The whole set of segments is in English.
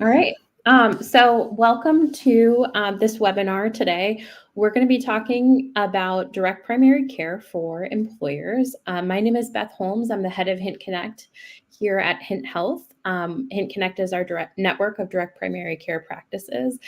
All right. So welcome to this webinar today. We're going to be talking about direct primary care for employers. My name is Beth Holmes. I'm the head of Hint Connect here at Hint Health. Hint Connect is our direct network of direct primary care practices.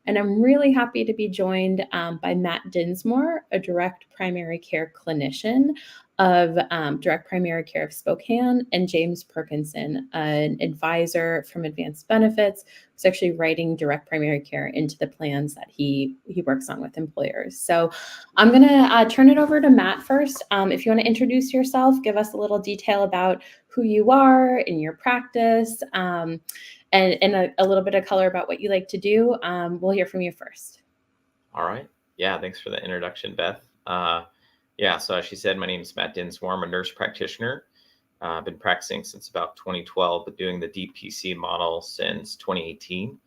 And I'm really happy to be joined by Matt Dinsmore, a direct primary care clinician of Direct Primary Care of Spokane, and James Perkinson, an advisor from Advanced Benefits, who's actually writing direct primary care into the plans that he works on with employers. So I'm going to turn it over to Matt first. If you want to introduce yourself, give us a little detail about who you are in your practice, and a little bit of color about what you like to do. We'll hear from you first. All right. Yeah, thanks for the introduction, Beth. So as she said, my name is Matt Dinsmore. I'm a nurse practitioner. I've been practicing since about 2012, but doing the DPC model since 2018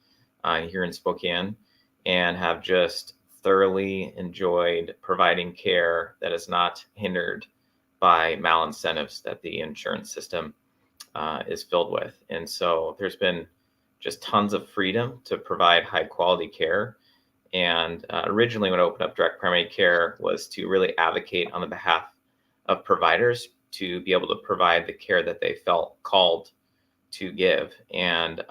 here in Spokane, and have just thoroughly enjoyed providing care that is not hindered by malincentives that the insurance system is filled with. And so there's been just tons of freedom to provide high quality care. And originally, when I opened up direct primary care, was to really advocate on the behalf of providers to be able to provide the care that they felt called to give. And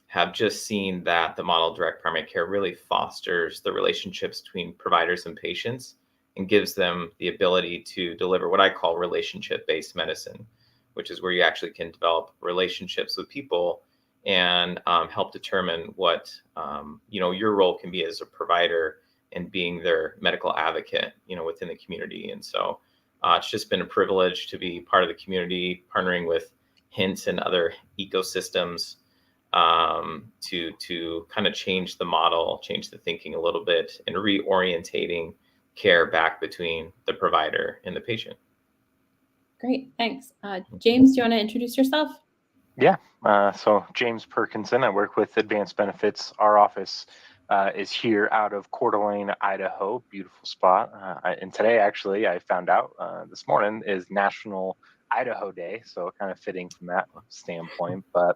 have just seen that the model of direct primary care really fosters the relationships between providers and patients and gives them the ability to deliver what I call relationship-based medicine, which is where you actually can develop relationships with people and help determine what your role can be as a provider and being their medical advocate, within the community. And so it's just been a privilege to be part of the community, partnering with Hints and other ecosystems to kind of change the model, change the thinking a little bit, and reorientating care back between the provider and the patient. Great, thanks. James, do you want to introduce yourself? Yeah, so James Perkinson, I work with Advanced Benefits. Our office is here out of Coeur d'Alene, Idaho, beautiful spot. And today, actually, I found out this morning is National Idaho Day, so kind of fitting from that standpoint. But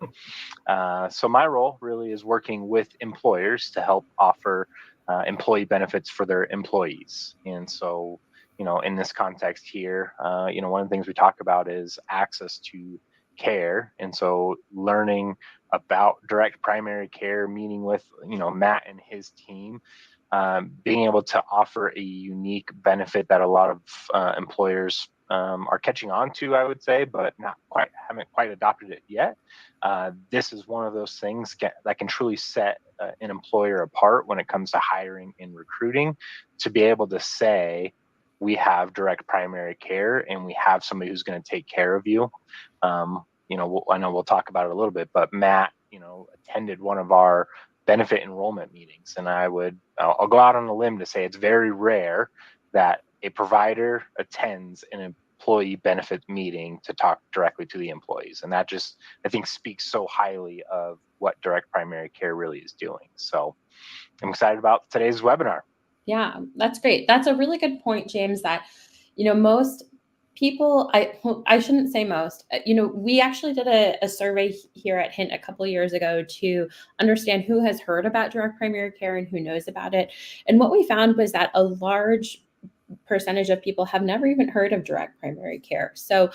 so my role really is working with employers to help offer employee benefits for their employees. And so, in this context here, one of the things we talk about is access to care. And so learning about direct primary care, meeting with Matt and his team, being able to offer a unique benefit that a lot of employers are catching on to, I would say, but haven't quite adopted it yet. This is one of those things that can truly set an employer apart when it comes to hiring and recruiting, to be able to say, we have direct primary care and we have somebody who's going to take care of you. I know we'll talk about it a little bit, but Matt, attended one of our benefit enrollment meetings, and I'll go out on a limb to say it's very rare that a provider attends an employee benefit meeting to talk directly to the employees. And that just, I think, speaks so highly of what direct primary care really is doing. So I'm excited about today's webinar. Yeah, that's great. That's a really good point, James, that, most people, I shouldn't say most, we actually did a survey here at Hint a couple of years ago to understand who has heard about direct primary care and who knows about it. And what we found was that a large percentage of people have never even heard of direct primary care. So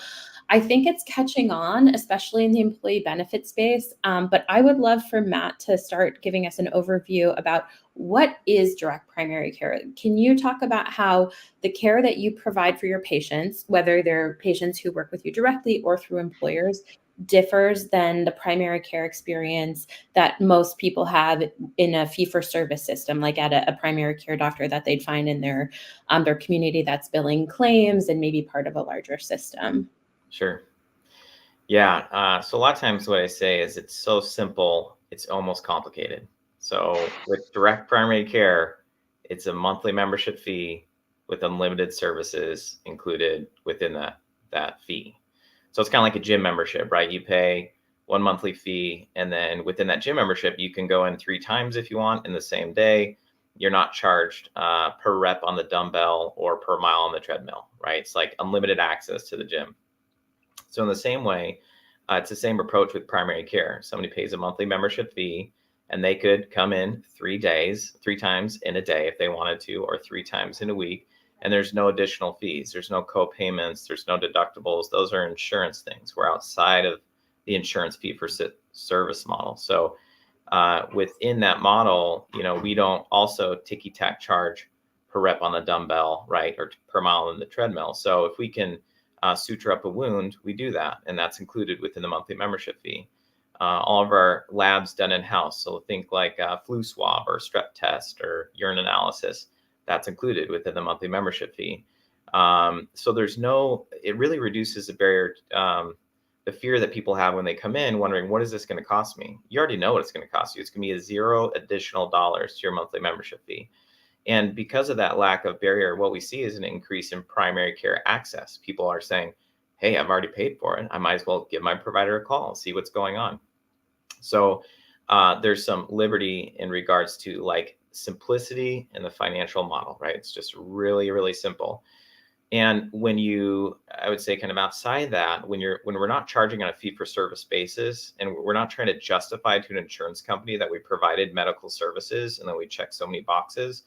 I think it's catching on, especially in the employee benefit space. But I would love for Matt to start giving us an overview about what is direct primary care. Can you talk about how the care that you provide for your patients, whether they're patients who work with you directly or through employers, differs than the primary care experience that most people have in a fee-for-service system, like at a primary care doctor that they'd find in their community that's billing claims and maybe part of a larger system? Sure. Yeah. So a lot of times what I say is it's so simple, it's almost complicated. So with direct primary care, it's a monthly membership fee with unlimited services included within that fee. So it's kind of like a gym membership, right? You pay one monthly fee, and then within that gym membership, you can go in 3 times if you want in the same day. You're not charged per rep on the dumbbell or per mile on the treadmill, right? It's like unlimited access to the gym. So in the same way, It's the same approach with primary care. Somebody pays a monthly membership fee, and they could come in 3 times in a day if they wanted to, or 3 times in a week. And there's no additional fees. There's no co-payments. There's no deductibles. Those are insurance things. We're outside of the insurance fee for service model. So within that model, we don't also ticky-tack charge per rep on the dumbbell, right, or per mile in the treadmill. So if we can suture up a wound, we do that, and that's included within the monthly membership fee. All of our labs done in-house, so think like a flu swab or strep test or urine analysis, that's included within the monthly membership fee. So it really reduces the barrier, the fear that people have when they come in wondering, what is this going to cost me? You already know what it's going to cost you. It's going to be $0 additional to your monthly membership fee. And because of that lack of barrier, what we see is an increase in primary care access. People are saying, hey, I've already paid for it. I might as well give my provider a call and see what's going on. So there's some liberty in regards to like simplicity in the financial model, right? It's just really, really simple. And when I would say kind of outside that, when we're not charging on a fee for service basis, and we're not trying to justify to an insurance company that we provided medical services and that we check so many boxes,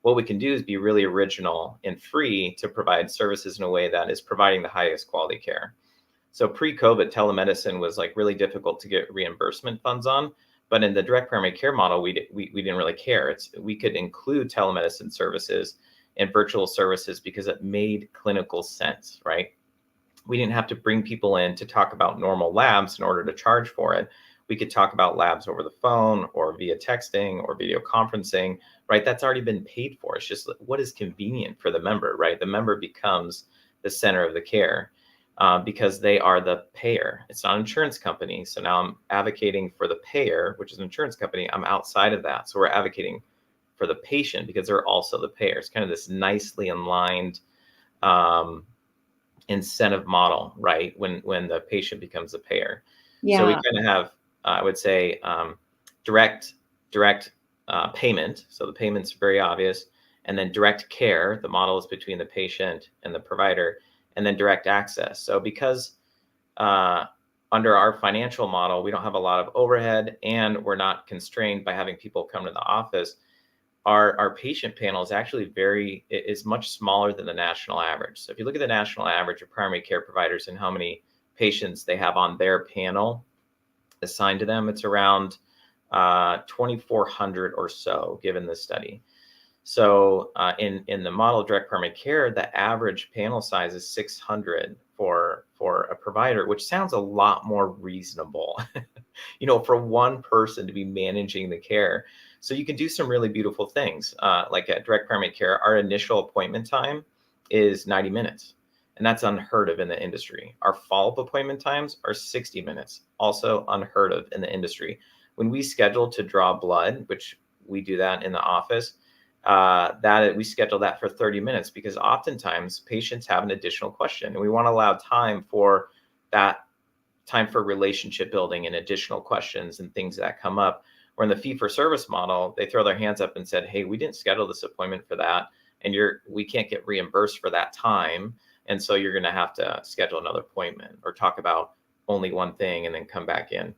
what we can do is be really original and free to provide services in a way that is providing the highest quality care. So pre-COVID, telemedicine was like really difficult to get reimbursement funds on, but in the direct primary care model, we didn't really care. We could include telemedicine services and virtual services because it made clinical sense, right? We didn't have to bring people in to talk about normal labs in order to charge for it. We could talk about labs over the phone or via texting or video conferencing, right? That's already been paid for. It's just what is convenient for the member, right? The member becomes the center of the care because they are the payer. It's not an insurance company. So now I'm advocating for the payer, which is an insurance company. I'm outside of that. So we're advocating for the patient because they're also the payer. It's kind of this nicely aligned incentive model, right? When the patient becomes the payer. Yeah. So we kind of have, I would say, direct payment. So the payment's very obvious. And then direct care, the model is between the patient and the provider, and then direct access. So because under our financial model, we don't have a lot of overhead and we're not constrained by having people come to the office, our patient panel is actually is much smaller than the national average. So if you look at the national average of primary care providers and how many patients they have on their panel assigned to them, it's around 2,400 or so, given this study. So in the model of direct primary care, the average panel size is 600 for a provider, which sounds a lot more reasonable, for one person to be managing the care. So you can do some really beautiful things. Like at direct primary care, our initial appointment time is 90 minutes. And that's unheard of in the industry. Our follow-up appointment times are 60 minutes, also unheard of in the industry. When we schedule to draw blood, which we do that in the office, we schedule that for 30 minutes because oftentimes patients have an additional question, and we want to allow time for relationship building and additional questions and things that come up. Or in the fee for service model, they throw their hands up and said, hey, we didn't schedule this appointment for that, and we can't get reimbursed for that time. And so you're going to have to schedule another appointment or talk about only one thing and then come back in.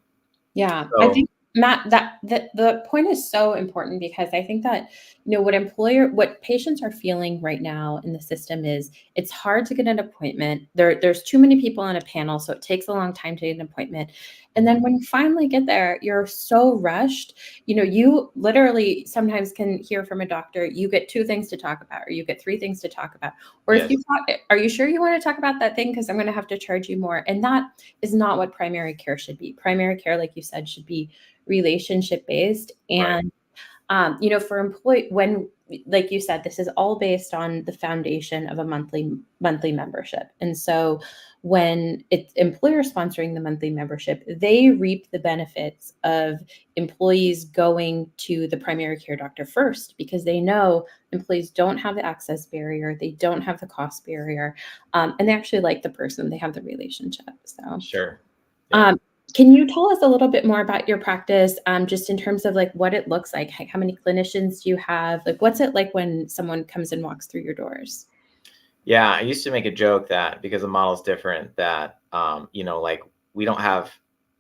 Yeah, so, I think, Matt, that the point is so important because I think that, what patients are feeling right now in the system is it's hard to get an appointment. There's too many people on a panel, so it takes a long time to get an appointment. And then when you finally get there, you're so rushed. You literally sometimes can hear from a doctor, you get 2 things to talk about, or you get 3 things to talk about. Or yes. Are you sure you want to talk about that thing? Because I'm going to have to charge you more. And that is not what primary care should be. Primary care, like you said, should be relationship based. And, right. For when, like you said, this is all based on the foundation of a monthly membership. And so when it's employer sponsoring the monthly membership, they reap the benefits of employees going to the primary care doctor first because they know employees don't have the access barrier, they don't have the cost barrier, and they actually like the person, they have the relationship. So sure. Yeah. Can you tell us a little bit more about your practice, just in terms of like what it looks like? How many clinicians do you have? Like, what's it like when someone comes and walks through your doors? Yeah, I used to make a joke that because the model is different, that like we don't have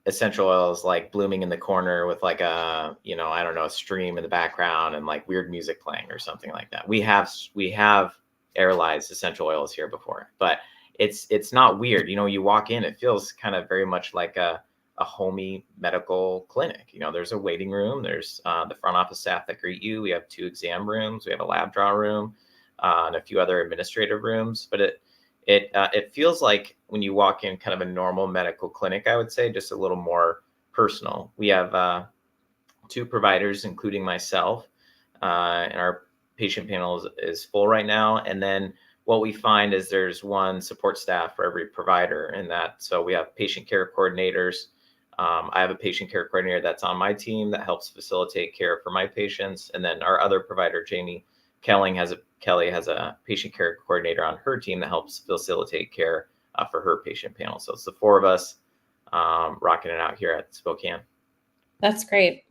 essential oils like blooming in the corner with like a, you know, I don't know, a stream in the background and like weird music playing or something like that. We have aerolized essential oils here before, but it's not weird. You know, you walk in, it feels kind of very much like a homey medical clinic. You know, there's a waiting room, there's the front office staff that greet you. We have 2 exam rooms, we have a lab draw room, and a few other administrative rooms. But it feels like when you walk in kind of a normal medical clinic, I would say, just a little more personal. We have 2 providers, including myself, and our patient panel is full right now. And then what we find is there's 1 support staff for every provider in that. So we have patient care coordinators. I have a patient care coordinator that's on my team that helps facilitate care for my patients. And then our other provider, Kelly has a patient care coordinator on her team that helps facilitate care for her patient panel. So it's the 4 of us rocking it out here at Spokane. That's great.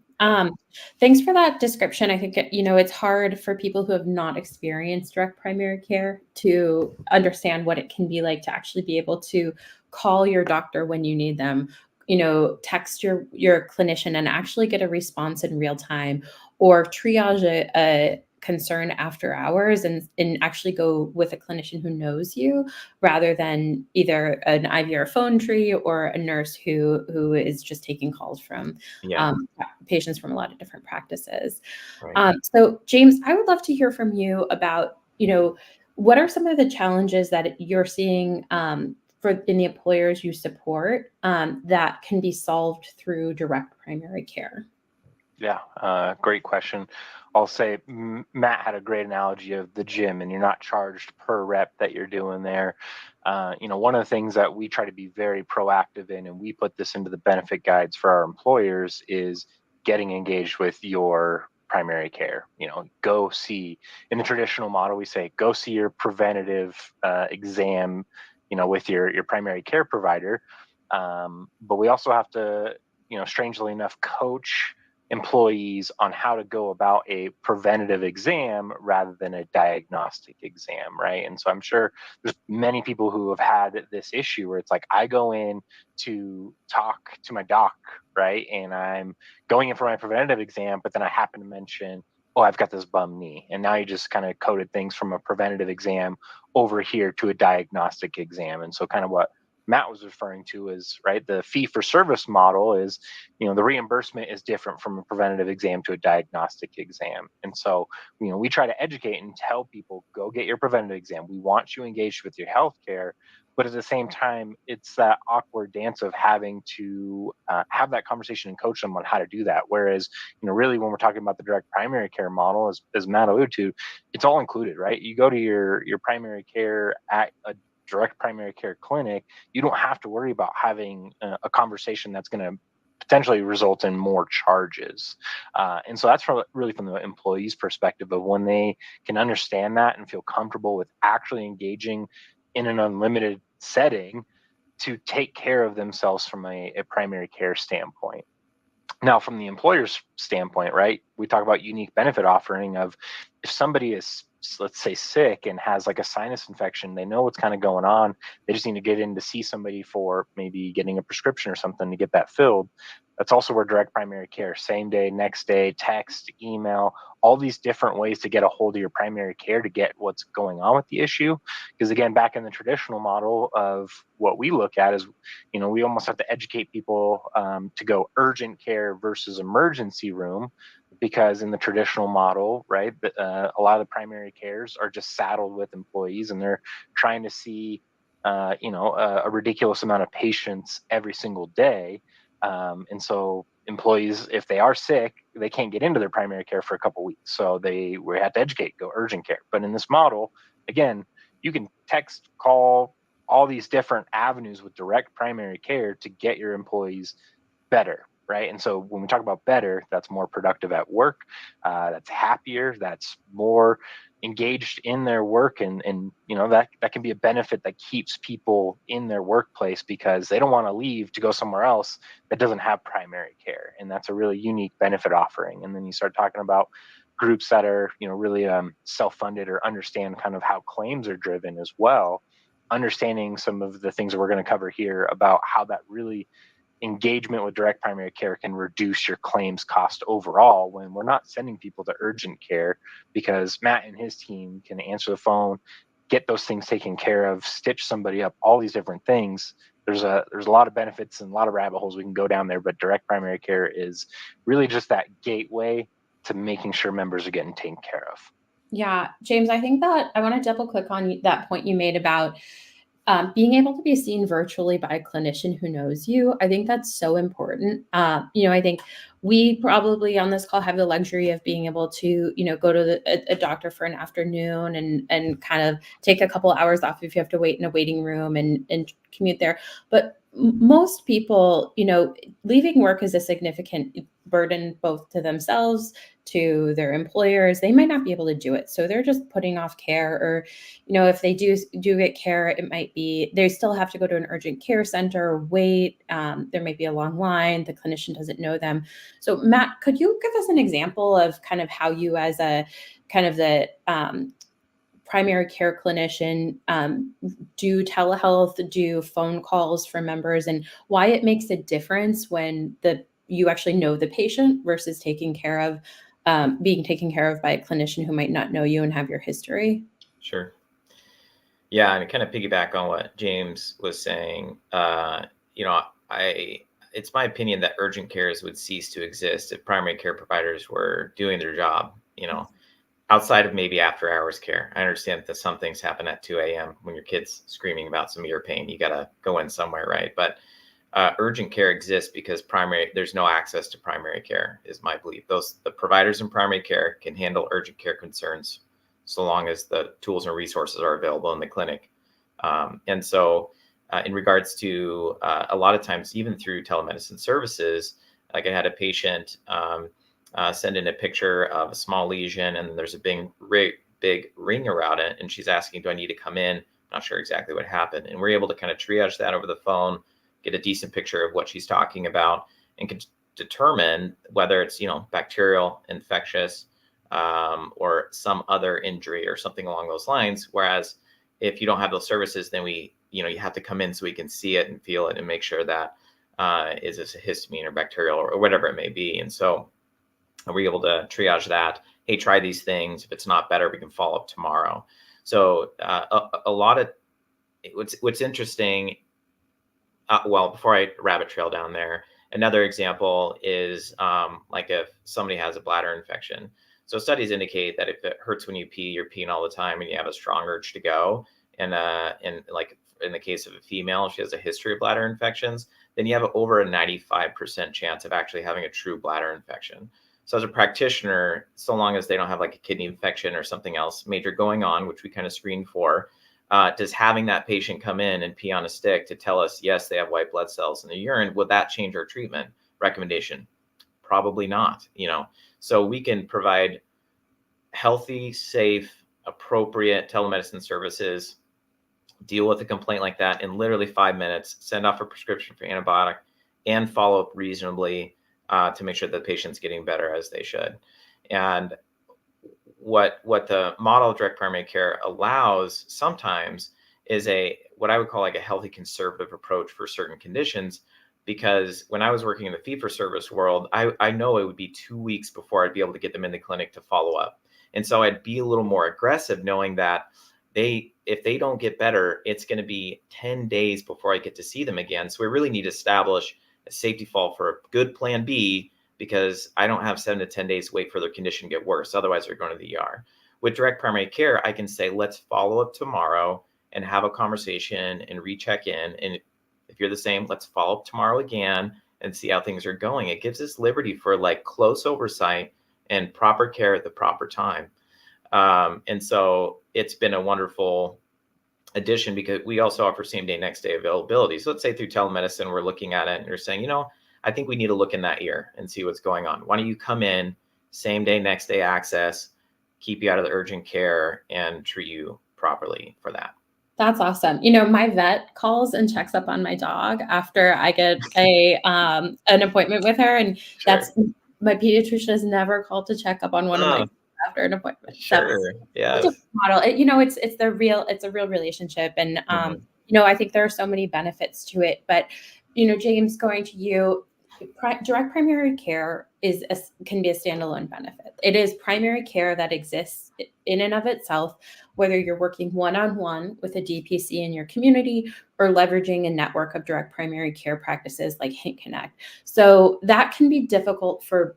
Thanks for that description. I think, you know, it's hard for people who have not experienced direct primary care to understand what it can be like to actually be able to call your doctor when you need them, you know, text your clinician and actually get a response in real time, or triage a concern after hours and actually go with a clinician who knows you, rather than either an IV or phone tree or a nurse who is just taking calls from patients from a lot of different practices. Right. So James, I would love to hear from you about, you know, what are some of the challenges that you're seeing in the employers you support that can be solved through direct primary care? Yeah, great question. I'll say Matt had a great analogy of the gym, and you're not charged per rep that you're doing there. You know, one of the things that we try to be very proactive in, and we put this into the benefit guides for our employers, is getting engaged with your primary care. You know, go see, in the traditional model, we say go see your preventative exam, you know, with your primary care provider. But we also have to, you know, strangely enough, coach employees on how to go about a preventative exam rather than a diagnostic exam, right? And so I'm sure there's many people who have had this issue where it's like, I go in to talk to my doc, right? And I'm going in for my preventative exam, but then I happen to mention, oh, I've got this bum knee. And now you just kind of coded things from a preventative exam over here to a diagnostic exam. And so kind of what Matt was referring to is, right, the fee for service model is, you know, the reimbursement is different from a preventative exam to a diagnostic exam. And so, you know, we try to educate and tell people, go get your preventative exam. We want you engaged with your healthcare. But at the same time, it's that awkward dance of having to have that conversation and coach them on how to do that. Whereas, you know, really when we're talking about the direct primary care model, as Matt alluded to, it's all included, right? You go to your primary care at a direct primary care clinic, you don't have to worry about having a conversation that's going to potentially result in more charges. And so that's really from the employee's perspective of when they can understand that and feel comfortable with actually engaging in an unlimited setting to take care of themselves from a primary care standpoint. Now, from the employer's standpoint, right, we talk about unique benefit offering of if somebody is, let's say, sick and has like a sinus infection, they know what's kind of going on. They just need to get in to see somebody for maybe getting a prescription or something to get that filled. That's also where direct primary care, same day, next day, text, email, all these different ways to get a hold of your primary care to get what's going on with the issue. Because again, back in the traditional model of what we look at is, you know, we almost have to educate people to go urgent care versus emergency room, because in the traditional model, right, a lot of the primary cares are just saddled with employees and they're trying to see, you know, a ridiculous amount of patients every single day. And so employees, if they are sick, they can't get into their primary care for a couple of weeks. So we have to educate, go urgent care. But in this model, again, you can text, call, all these different avenues with direct primary care to get your employees better, right? And so when we talk about better, that's more productive at work, that's happier, that's more engaged in their work, and you know, that can be a benefit that keeps people in their workplace because they don't want to leave to go somewhere else that doesn't have primary care. And that's a really unique benefit offering. And then you start talking about groups that are, you know, really self-funded or understand kind of how claims are driven as well. understanding some of the things that we're going to cover here about how that really engagement with direct primary care can reduce your claims cost overall when we're not sending people to urgent care, because Matt and his team can answer the phone, get those things taken care of, stitch somebody up, all these different things. There's a lot of benefits and a lot of rabbit holes we can go down there, but direct primary care is really just that gateway to making sure members are getting taken care of. Yeah, James, I think that I want to double click on that point you made about being able to be seen virtually by a clinician who knows you. I think that's so important. I think we probably on this call have the luxury of being able to, go to a doctor for an afternoon and kind of take a couple hours off if you have to wait in a waiting room and commute there. But most people, leaving work is a significant burden both to themselves, to their employers. They might not be able to do it. So they're just putting off care, or, if they do get care, it might be, they still have to go to an urgent care center, wait. There may be a long line. The clinician doesn't know them. So Matt, could you give us an example of kind of how you as a kind of the primary care clinician do telehealth, do phone calls for members, and why it makes a difference when you actually know the patient versus being taken care of by a clinician who might not know you and have your history? Sure. Yeah, and kind of piggyback on what James was saying. It's my opinion that urgent cares would cease to exist if primary care providers were doing their job. Outside of maybe after hours care. I understand that some things happen at 2 a.m. when your kid's screaming about some ear pain. You got to go in somewhere, right? But urgent care exists because there's no access to primary care, is my belief. The providers in primary care can handle urgent care concerns so long as the tools and resources are available in the clinic. And so in regards to a lot of times, even through telemedicine services, like I had a patient send in a picture of a small lesion, and there's a big ring around it, and she's asking, do I need to come in? Not sure exactly what happened. And we're able to kind of triage that over the phone, get a decent picture of what she's talking about, and can determine whether it's, bacterial, infectious, or some other injury or something along those lines. Whereas if you don't have those services, then you have to come in so we can see it and feel it and make sure that is this a histamine or bacterial or whatever it may be. And so we're able to triage that. Hey, try these things. If it's not better, we can follow up tomorrow. So a lot of what's interesting. Before I rabbit trail down there, another example is like if somebody has a bladder infection. So studies indicate that if it hurts when you pee, you're peeing all the time, and you have a strong urge to go. And like in the case of a female, if she has a history of bladder infections, then you have over a 95% chance of actually having a true bladder infection. So as a practitioner, so long as they don't have like a kidney infection or something else major going on, which we kind of screen for, does having that patient come in and pee on a stick to tell us, yes, they have white blood cells in the urine, would that change our treatment recommendation? Probably not, So we can provide healthy, safe, appropriate telemedicine services, deal with a complaint like that in literally 5 minutes, send off a prescription for antibiotic, and follow up reasonably to make sure that the patient's getting better as they should. And what the model of direct primary care allows sometimes is what I would call like a healthy conservative approach for certain conditions. Because when I was working in the fee-for-service world, I know it would be 2 weeks before I'd be able to get them in the clinic to follow up. And so I'd be a little more aggressive, knowing that if they don't get better, it's going to be 10 days before I get to see them again. So we really need to establish a safety fall for a good plan B, because I don't have 7 to 10 days to wait for their condition to get worse. Otherwise, they're going to the ER. With direct primary care, I can say, let's follow up tomorrow and have a conversation and recheck in. And if you're the same, let's follow up tomorrow again and see how things are going. It gives us liberty for like close oversight and proper care at the proper time. And so it's been a wonderful addition, because we also offer same day, next day availability. So let's say through telemedicine, we're looking at it and you're saying, I think we need to look in that ear and see what's going on. Why don't you come in, same day, next day access, keep you out of the urgent care, and treat you properly for that. That's awesome. My vet calls and checks up on my dog after I get an appointment with her. And Sure. That's my pediatrician has never called to check up on one of my after an appointment. Sure. So Yes. it's a model. It's a real relationship. And, I think there are so many benefits to it, but, James, going to you, direct primary care can be a standalone benefit. It is primary care that exists in and of itself, whether you're working one-on-one with a DPC in your community or leveraging a network of direct primary care practices like Hint Connect. So that can be difficult for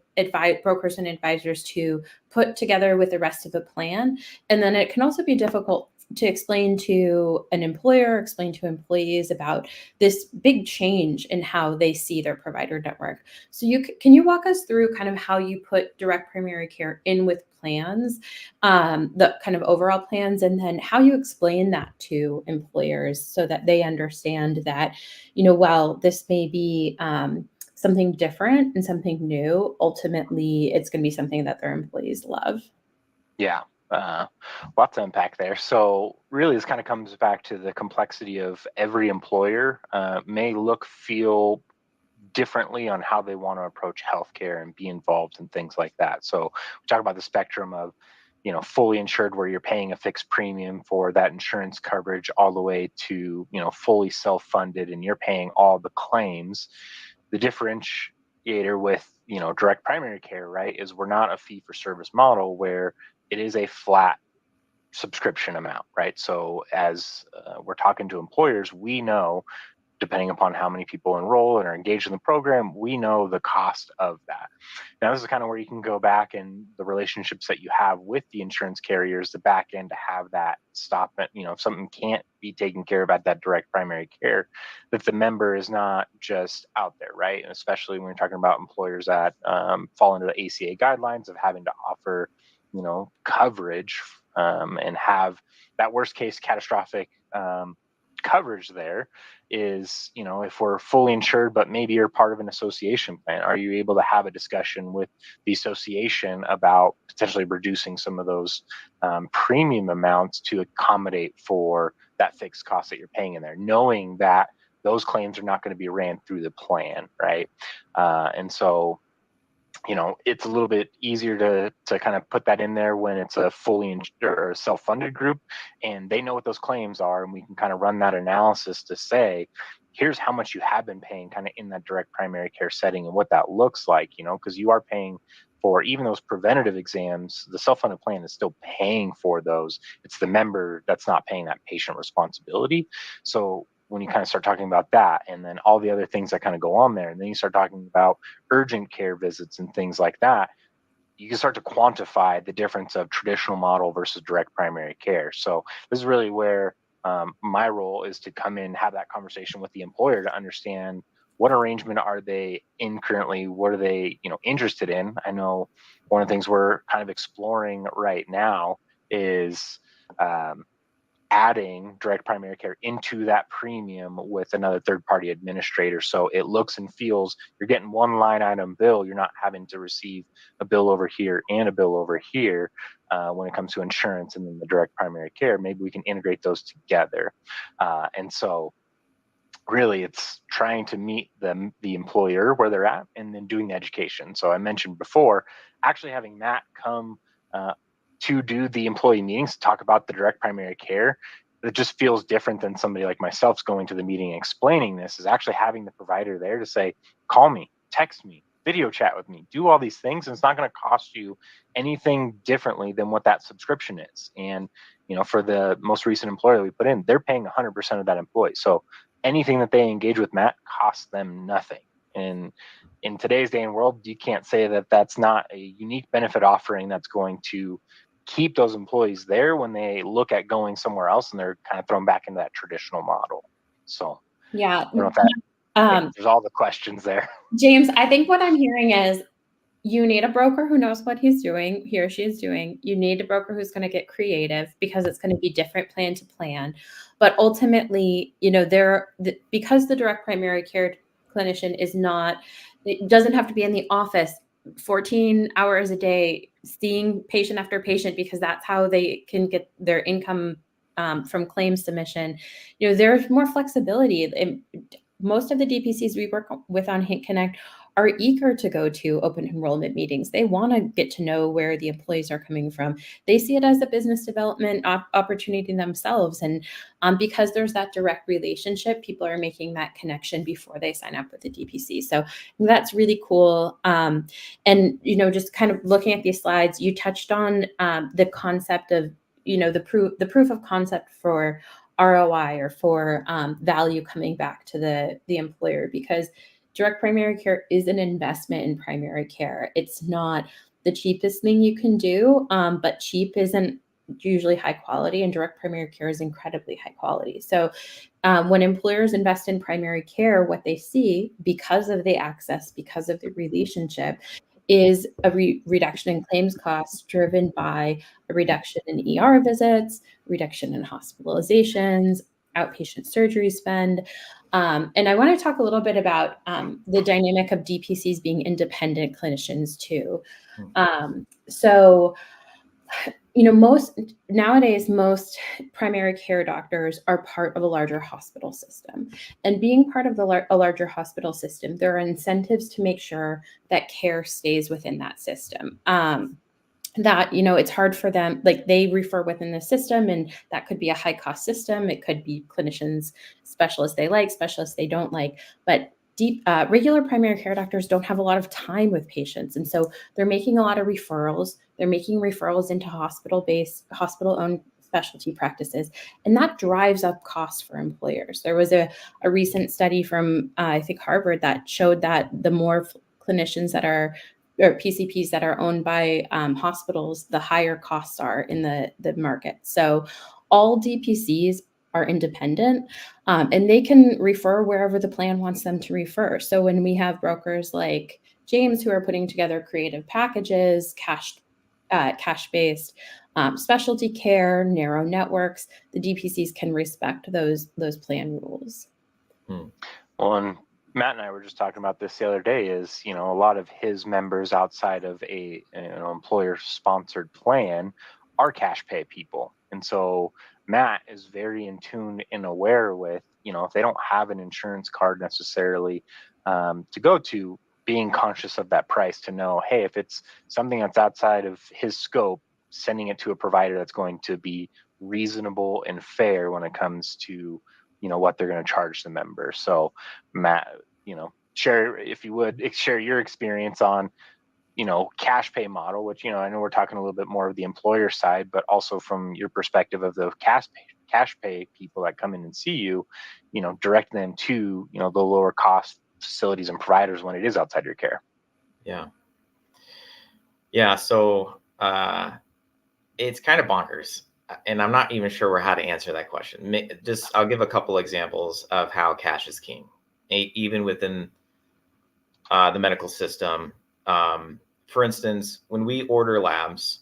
brokers and advisors to put together with the rest of the plan. And then it can also be difficult to explain to an employer, explain to employees about this big change in how they see their provider network. So can you walk us through kind of how you put direct primary care in with plans, the kind of overall plans, and then how you explain that to employers so that they understand that, while this may be something different and something new, ultimately it's going to be something that their employees love. Yeah. Lots to unpack there. So really this kind of comes back to the complexity of every employer may feel differently on how they want to approach healthcare and be involved in things like that. So we talk about the spectrum of, fully insured where you're paying a fixed premium for that insurance coverage all the way to, fully self-funded and you're paying all the claims. The differentiator with, direct primary care, right, is we're not a fee for service model where it is a flat subscription amount, right? So as we're talking to employers, we know, depending upon how many people enroll and are engaged in the program, we know the cost of that. Now, this is kind of where you can go back and the relationships that you have with the insurance carriers, the back end to have that stop it. If something can't be taken care of at that direct primary care, that the member is not just out there, right? And especially when you're talking about employers that fall into the ACA guidelines of having to offer, coverage and have that worst case catastrophic coverage there is, if we're fully insured, but maybe you're part of an association plan, are you able to have a discussion with the association about potentially reducing some of those premium amounts to accommodate for that fixed cost that you're paying in there, knowing that those claims are not going to be ran through the plan, right? And so it's a little bit easier to kind of put that in there when it's a fully or self-funded group and they know what those claims are, and we can kind of run that analysis to say, here's how much you have been paying kind of in that direct primary care setting and what that looks like, because you are paying for even those preventative exams. The self-funded plan is still paying for those. It's the member that's not paying that patient responsibility. So when you kind of start talking about that and then all the other things that kind of go on there, and then you start talking about urgent care visits and things like that, you can start to quantify the difference of traditional model versus direct primary care. So this is really where my role is to come in, have that conversation with the employer to understand what arrangement are they in currently, what are they interested in. I know one of the things we're kind of exploring right now is adding direct primary care into that premium with another third-party administrator. So it looks and feels you're getting one line item bill. You're not having to receive a bill over here and a bill over here when it comes to insurance and then the direct primary care. Maybe we can integrate those together. And so really it's trying to meet the employer where they're at and then doing the education. So I mentioned before, actually having Matt come to do the employee meetings to talk about the direct primary care, it just feels different than somebody like myself's going to the meeting and explaining this, is actually having the provider there to say, call me, text me, video chat with me, do all these things. And it's not going to cost you anything differently than what that subscription is. And, for the most recent employer that we put in, they're paying 100% of that employee. So anything that they engage with Matt costs them nothing. And in today's day and world, you can't say that that's not a unique benefit offering that's going to keep those employees there when they look at going somewhere else and they're kind of thrown back into that traditional model. So yeah, I don't know if that answers all the questions there. James, I think what I'm hearing is you need a broker who knows what he or she is doing. You need a broker who's going to get creative because it's going to be different plan to plan. But ultimately, because the direct primary care clinician it doesn't have to be in the office 14 hours a day seeing patient after patient, because that's how they can get their income from claim submission. There's more flexibility. Most of the DPCs we work with on Hint Connect are eager to go to open enrollment meetings. They want to get to know where the employees are coming from. They see it as a business development opportunity themselves. And because there's that direct relationship, people are making that connection before they sign up with the DPC. So that's really cool. And, just kind of looking at these slides, you touched on the concept of, the proof of concept for ROI or for value coming back to the employer, because direct primary care is an investment in primary care. It's not the cheapest thing you can do, but cheap isn't usually high quality, and direct primary care is incredibly high quality. So when employers invest in primary care, what they see, because of the access, because of the relationship, is a reduction in claims costs driven by a reduction in ER visits, reduction in hospitalizations, outpatient surgery spend. And I want to talk a little bit about the dynamic of DPCs being independent clinicians too. Most primary care doctors are part of a larger hospital system. And being part of a larger hospital system, there are incentives to make sure that care stays within that system. It's hard for them, like they refer within the system, and that could be a high cost system. It could be clinicians, specialists they like, specialists they don't like, but regular primary care doctors don't have a lot of time with patients. And so they're making a lot of referrals. They're making referrals into hospital-owned specialty practices, and that drives up costs for employers. There was a recent study from, I think, Harvard that showed that the more clinicians that are or PCPs that are owned by hospitals, the higher costs are in the market. So all DPCs are independent, and they can refer wherever the plan wants them to refer. So when we have brokers like James who are putting together creative packages, cash-based specialty care, narrow networks, the DPCs can respect those plan rules. Well, and Matt and I were just talking about this the other day, is, a lot of his members outside of a employer sponsored plan are cash pay people. And so Matt is very in tune and aware with, if they don't have an insurance card necessarily to go to, being conscious of that price, to know, hey, if it's something that's outside of his scope, sending it to a provider that's going to be reasonable and fair when it comes to what they're going to charge the member. So Matt, share, if you would, share your experience on cash pay model, which I know we're talking a little bit more of the employer side, but also from your perspective of the cash pay people that come in and see you, direct them to the lower cost facilities and providers when it is outside your care. So it's kind of bonkers, and I'm not even sure how to answer that question. I'll give a couple examples of how cash is king, even within the medical system. For instance, when we order labs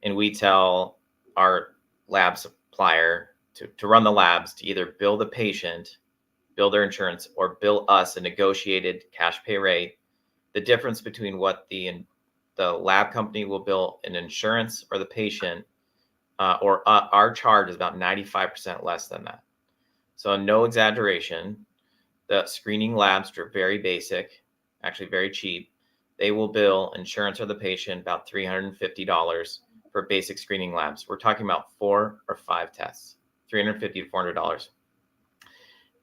and we tell our lab supplier to run the labs, to either bill the patient, bill their insurance, or bill us a negotiated cash pay rate, the difference between what the lab company will bill an insurance or the patient or our charge is about 95% less than that. So no exaggeration, the screening labs are very basic, actually very cheap. They will bill insurance or the patient about $350 for basic screening labs. We're talking about 4 or 5 tests, $350 to $400.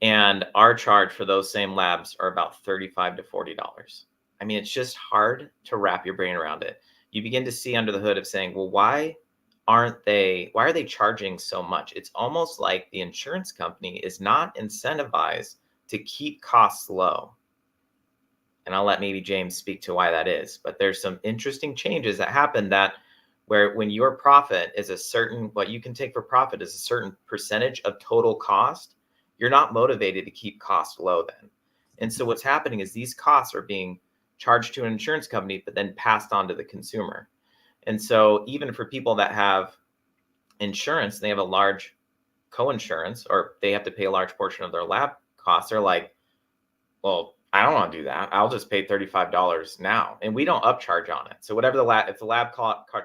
And our charge for those same labs are about $35 to $40. I mean, it's just hard to wrap your brain around it. You begin to see under the hood of saying, well, why are they charging so much? It's almost like the insurance company is not incentivized to keep costs low. And I'll let maybe James speak to why that is. But there's some interesting changes that happen where when your profit is what you can take for profit is a certain percentage of total cost, you're not motivated to keep costs low then. And so what's happening is these costs are being charged to an insurance company, but then passed on to the consumer. And so even for people that have insurance, they have a large co-insurance, or they have to pay a large portion of their lab costs. They're like, well, I don't want to do that. I'll just pay $35 now. And we don't upcharge on it. So whatever if the lab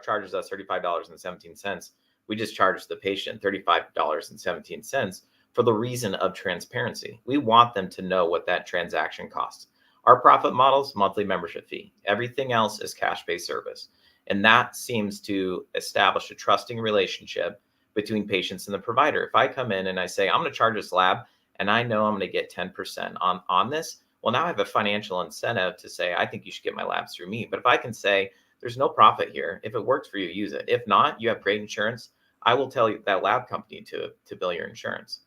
charges us $35.17, we just charge the patient $35.17 for the reason of transparency. We want them to know what that transaction costs. Our profit model's monthly membership fee. Everything else is cash-based service. And that seems to establish a trusting relationship between patients and the provider. If I come in and I say, I'm going to charge this lab and I know I'm going to get 10% on this, well, now I have a financial incentive to say, I think you should get my labs through me. But if I can say, there's no profit here. If it works for you, use it. If not, you have great insurance. I will tell you that lab company to bill your insurance.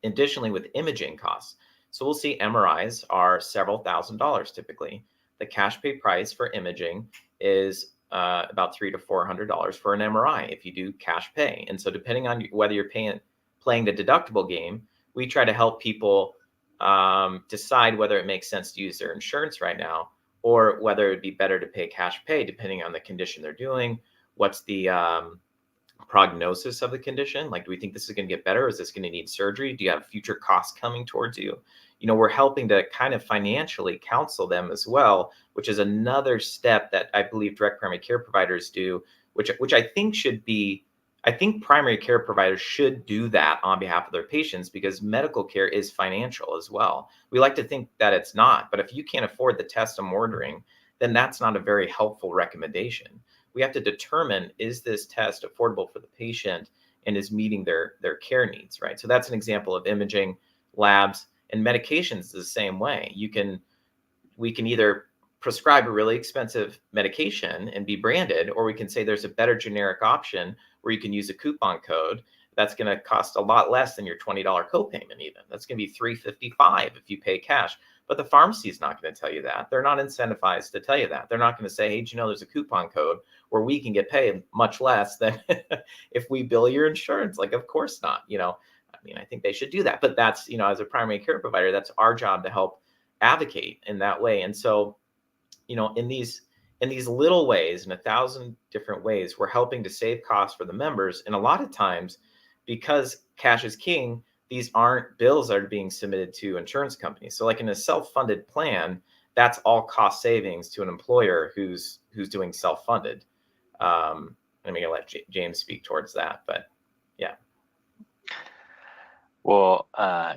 Additionally, with imaging costs, so we'll see MRIs are several $1,000s typically. The cash pay price for imaging is about $300 to $400 for an MRI if you do cash pay. And so depending on whether you're playing the deductible game, we try to help people decide whether it makes sense to use their insurance right now or whether it'd be better to pay cash pay depending on the condition they're doing. What's the prognosis of the condition? Like, do we think this is going to get better? Is this going to need surgery? Do you have future costs coming towards you? We're helping to kind of financially counsel them as well, which is another step that I believe direct primary care providers do, which I think should be, I think primary care providers should do that on behalf of their patients because medical care is financial as well. We like to think that it's not, but if you can't afford the test I'm ordering, then that's not a very helpful recommendation. We have to determine, is this test affordable for the patient and is meeting their care needs, right? So that's an example of imaging, labs, and medications is the same way. We can either prescribe a really expensive medication and be branded, or we can say there's a better generic option where you can use a coupon code that's going to cost a lot less than your $20 copayment even. That's going to be $355 if you pay cash. But the pharmacy is not going to tell you that. They're not incentivized to tell you that. They're not going to say, hey, there's a coupon code where we can get paid much less than if we bill your insurance. Like, of course not. I think they should do that. But that's, as a primary care provider, that's our job to help advocate in that way. And so, in these little ways, in 1,000 different ways, we're helping to save costs for the members. And a lot of times, because cash is king, these aren't bills that are being submitted to insurance companies. So like in a self-funded plan, that's all cost savings to an employer who's doing self-funded. I'm going to let James speak towards that, but yeah. Well,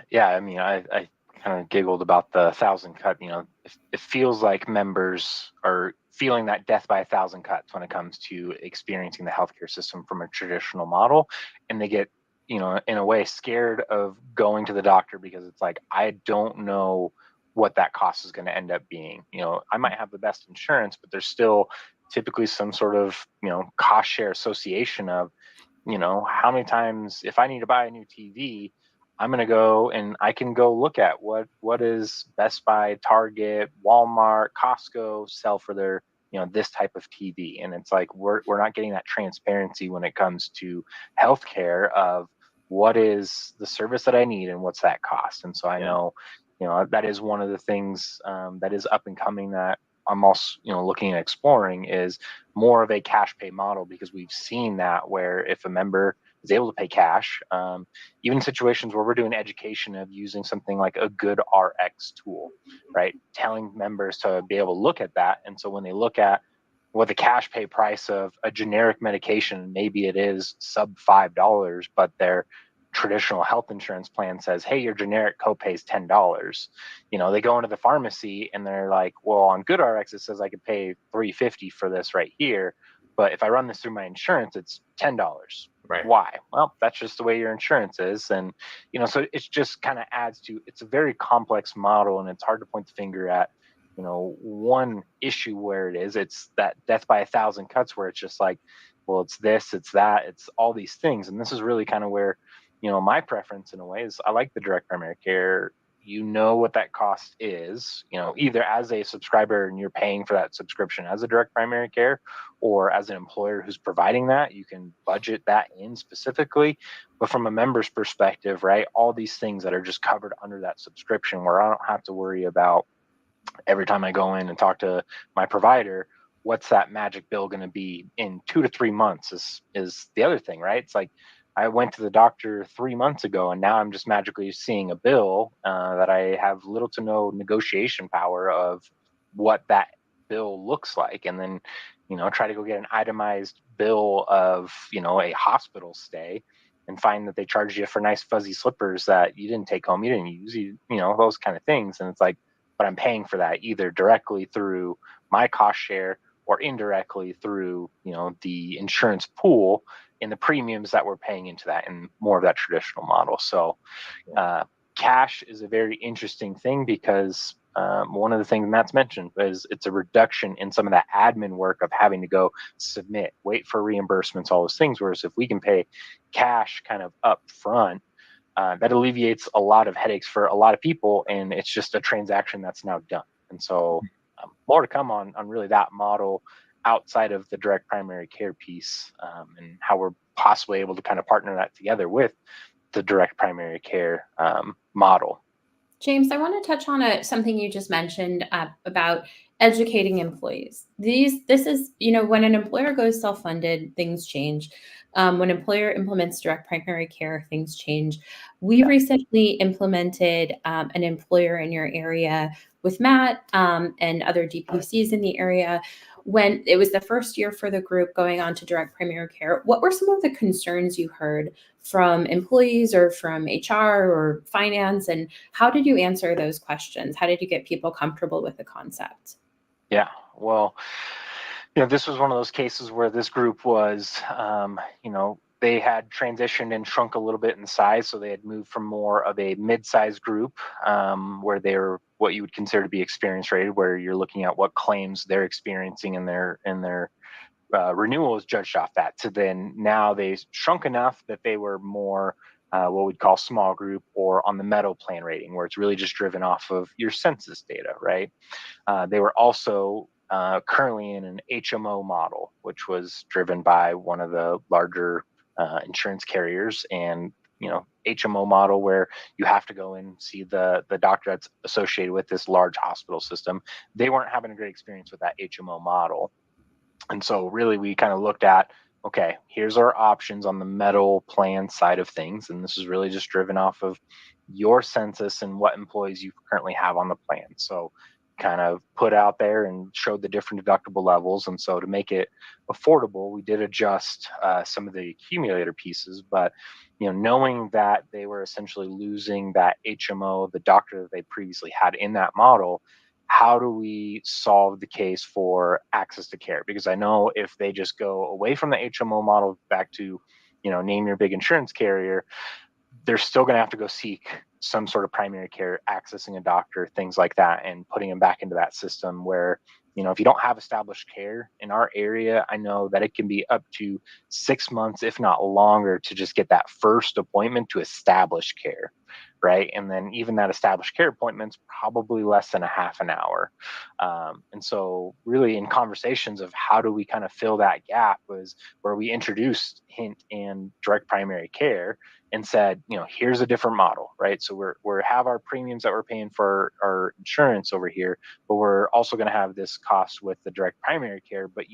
yeah, I kind of giggled about the 1,000 cut. It feels like members are feeling that death by 1,000 cuts when it comes to experiencing the healthcare system from a traditional model, and they get, in a way, scared of going to the doctor because it's like, I don't know what that cost is going to end up being. I might have the best insurance, but there's still typically some sort of, cost share association of, how many times if I need to buy a new TV, I'm going to go and I can go look at what is Best Buy, Target, Walmart, Costco sell for their, this type of TV. And it's like, we're not getting that transparency when it comes to healthcare of what is the service that I need and what's that cost. And so I know, that is one of the things that is up and coming that I'm also, looking at exploring is more of a cash pay model, because we've seen that where if a member is able to pay cash, even in situations where we're doing education of using something like a good RX tool, right? Telling members to be able to look at that. And so when they look at what the cash pay price of a generic medication, maybe it is sub $5, but their traditional health insurance plan says, hey, your generic copay is $10. They go into the pharmacy and they're like, well, on GoodRx, it says I could pay $350 for this right here. But if I run this through my insurance, it's $10. Right. Why? Well, that's just the way your insurance is. And, so it's just kind of adds to, it's a very complex model, and it's hard to point the finger at, one issue where it's that death by 1,000 cuts where it's just like, well, it's this, it's that, it's all these things. And this is really kind of where, my preference in a way is I like the direct primary care. What that cost is, either as a subscriber and you're paying for that subscription as a direct primary care, or as an employer who's providing that, you can budget that in specifically. But from a member's perspective, right, all these things that are just covered under that subscription where I don't have to worry about every time I go in and talk to my provider, what's that magic bill going to be in 2 to 3 months is the other thing, right? It's like, I went to the doctor 3 months ago, and now I'm just magically seeing a bill that I have little to no negotiation power of what that bill looks like. And then, try to go get an itemized bill of, a hospital stay and find that they charge you for nice fuzzy slippers that you didn't take home, you didn't use, those kind of things. And it's like, but I'm paying for that either directly through my cost share or indirectly through, the insurance pool and the premiums that we're paying into that, and more of that traditional model. So cash is a very interesting thing because one of the things Matt's mentioned is it's a reduction in some of that admin work of having to go submit, wait for reimbursements, all those things. Whereas if we can pay cash kind of up front, that alleviates a lot of headaches for a lot of people, and it's just a transaction that's now done. And so more to come on really that model outside of the direct primary care piece, and how we're possibly able to kind of partner that together with the direct primary care model. James, I want to touch on something you just mentioned about educating employees. This is, when an employer goes self-funded, things change. When an employer implements direct primary care, things change. We recently implemented an employer in your area with Matt and other DPCs in the area. When it was the first year for the group going on to direct primary care, what were some of the concerns you heard from employees or from HR or finance, and how did you answer those questions? How did you get people comfortable with the concept? Yeah, well, this was one of those cases where this group was, they had transitioned and shrunk a little bit in size. So they had moved from more of a mid-sized group, where they were what you would consider to be experience rated, where you're looking at what claims they're experiencing in their renewal is judged off that, to then now they shrunk enough that they were more what we'd call small group, or on the metal plan rating, where it's really just driven off of your census data, right? They were also currently in an HMO model, which was driven by one of the larger insurance carriers, and HMO model where you have to go and see the doctor that's associated with this large hospital system. They weren't having a great experience with that HMO model. And so really we kind of looked at, okay, here's our options on the metal plan side of things. And this is really just driven off of your census and what employees you currently have on the plan. So kind of put out there and showed the different deductible levels. And so to make it affordable, we did adjust some of the accumulator pieces, but knowing that they were essentially losing that HMO, the doctor that they previously had in that model, how do we solve the case for access to care? Because I know if they just go away from the HMO model back to, name your big insurance carrier, they're still going to have to go seek some sort of primary care, accessing a doctor, things like that, and putting them back into that system where, if you don't have established care in our area, I know that it can be up to 6 months, if not longer, to just get that first appointment to establish care, right? And then even that established care appointment's probably less than a half an hour. And so really in conversations of how do we kind of fill that gap was where we introduced Hint and direct primary care and said, here's a different model, right? So we're have our premiums that we're paying for our insurance over here, but we're also going to have this cost with the direct primary care. But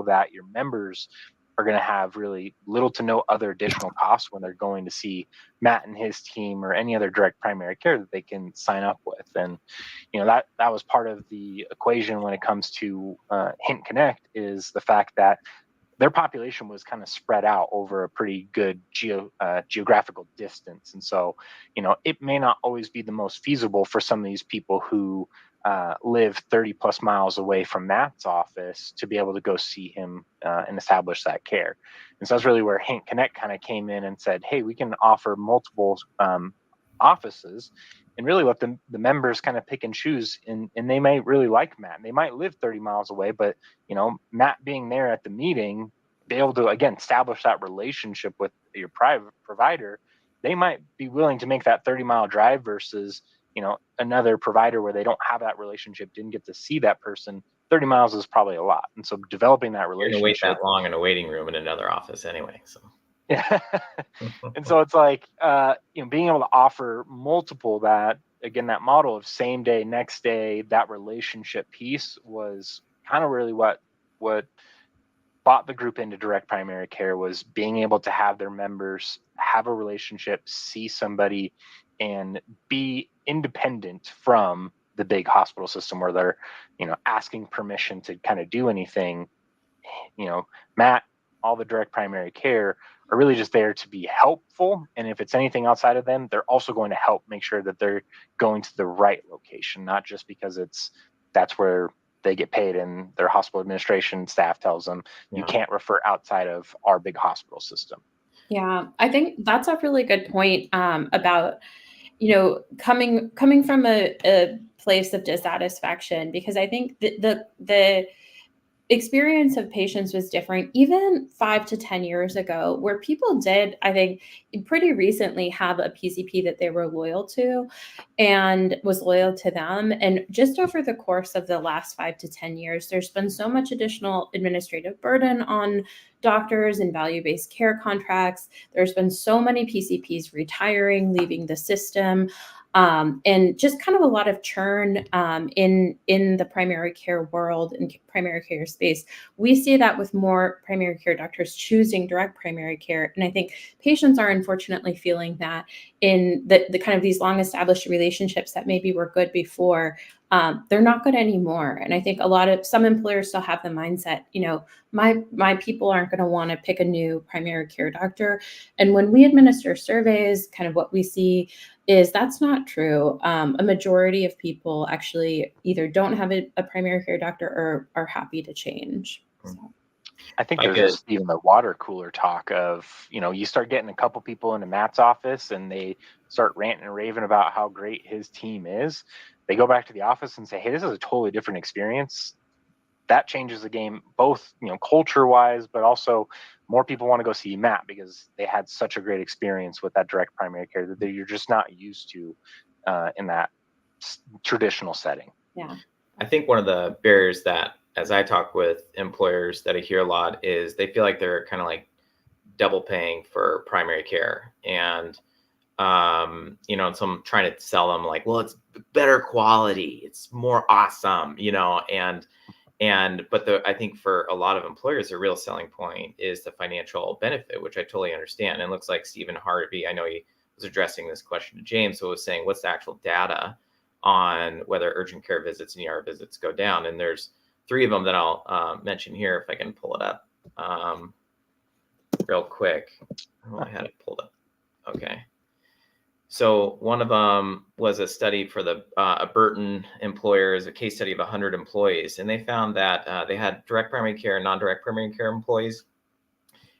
that your members are going to have really little to no other additional costs when they're going to see Matt and his team or any other direct primary care that they can sign up with. And that was part of the equation when it comes to Hint Connect, is the fact that their population was kind of spread out over a pretty good geographical distance. And so, it may not always be the most feasible for some of these people who live 30 plus miles away from Matt's office to be able to go see him and establish that care. And so that's really where Hint Connect kind of came in and said, hey, we can offer multiple offices and really let the members kind of pick and choose. And they may really like Matt. They might live 30 miles away, but, Matt being there at the meeting, be able to, again, establish that relationship with your private provider, they might be willing to make that 30-mile drive versus, another provider where they don't have that relationship, didn't get to see that person. 30 miles is probably a lot. And so developing that relationship. You're going to wait that long in a waiting room in another office anyway. So. Yeah. And so it's like, being able to offer multiple that model of same day, next day, that relationship piece was kind of really what brought the group into direct primary care, was being able to have their members have a relationship, see somebody, and be independent from the big hospital system where they're, asking permission to kind of do anything. Matt, all the direct primary care are really just there to be helpful. And if it's anything outside of them, they're also going to help make sure that they're going to the right location, not just because that's where they get paid and their hospital administration staff tells them you can't refer outside of our big hospital system. Yeah, I think that's a really good point about, coming from a place of dissatisfaction, because I think the experience of patients was different even 5 to 10 years ago, where people did, I think, pretty recently have a PCP that they were loyal to and was loyal to them. And just over the course of the last 5 to 10 years, there's been so much additional administrative burden on doctors and value-based care contracts. There's been so many PCPs retiring, leaving the system. And just kind of a lot of churn in the primary care world and primary care space. We see that with more primary care doctors choosing direct primary care. And I think patients are unfortunately feeling that in the kind of these long established relationships that maybe were good before, they're not good anymore. And I think some employers still have the mindset, my people aren't going to want to pick a new primary care doctor. And when we administer surveys, kind of what we see is that's not true. A majority of people actually either don't have a primary care doctor or are happy to change. So. I think there's just even the water cooler talk of, you start getting a couple people into Matt's office and they start ranting and raving about how great his team is. They go back to the office and say, hey, this is a totally different experience. That changes the game, both, culture wise, but also more people want to go see Matt because they had such a great experience with that direct primary care that you're just not used to in that traditional setting. Yeah. I think one of the barriers that, as I talk with employers that I hear a lot, is they feel like they're kind of like double paying for primary care. And, so I'm trying to sell them like, well, it's better quality, it's more awesome, but I think for a lot of employers, the real selling point is the financial benefit, which I totally understand. And it looks like Stephen Harvey, I know he was addressing this question to James, so was saying, what's the actual data on whether urgent care visits and ER visits go down? And there's 3 of them that I'll mention here if I can pull it up real quick. Oh, I had it pulled up. Okay. So one of them was a study for the Burton employers, a case study of 100 employees. And they found that they had direct primary care and non-direct primary care employees.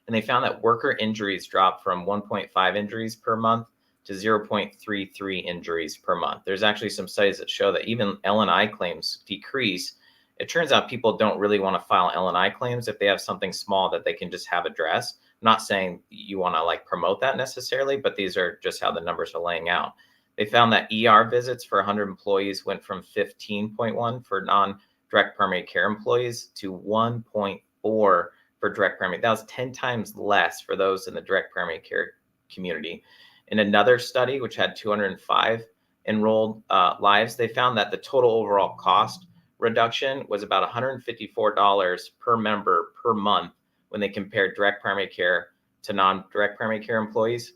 And they found that worker injuries dropped from 1.5 injuries per month to 0.33 injuries per month. There's actually some studies that show that even L&I claims decrease. It turns out people don't really want to file L&I claims if they have something small that they can just have addressed. I'm not saying you want to promote that necessarily, but these are just how the numbers are laying out. They found that ER visits for 100 employees went from 15.1 for non-direct primary care employees to 1.4 for direct primary. That was 10 times less for those in the direct primary care community. In another study, which had 205 enrolled lives, they found that the total overall cost reduction was about $154 per member per month when they compared direct primary care to non-direct primary care employees.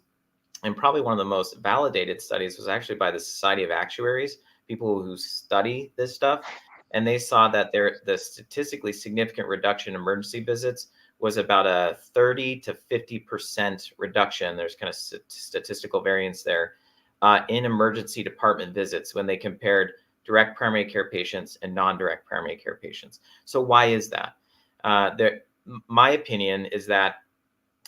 And probably one of the most validated studies was actually by the Society of Actuaries, people who study this stuff. And they saw that the statistically significant reduction in emergency visits was about a 30 to 50% reduction. There's kind of statistical variance there in emergency department visits when they compared direct primary care patients and non-direct primary care patients. So why is that? My opinion is that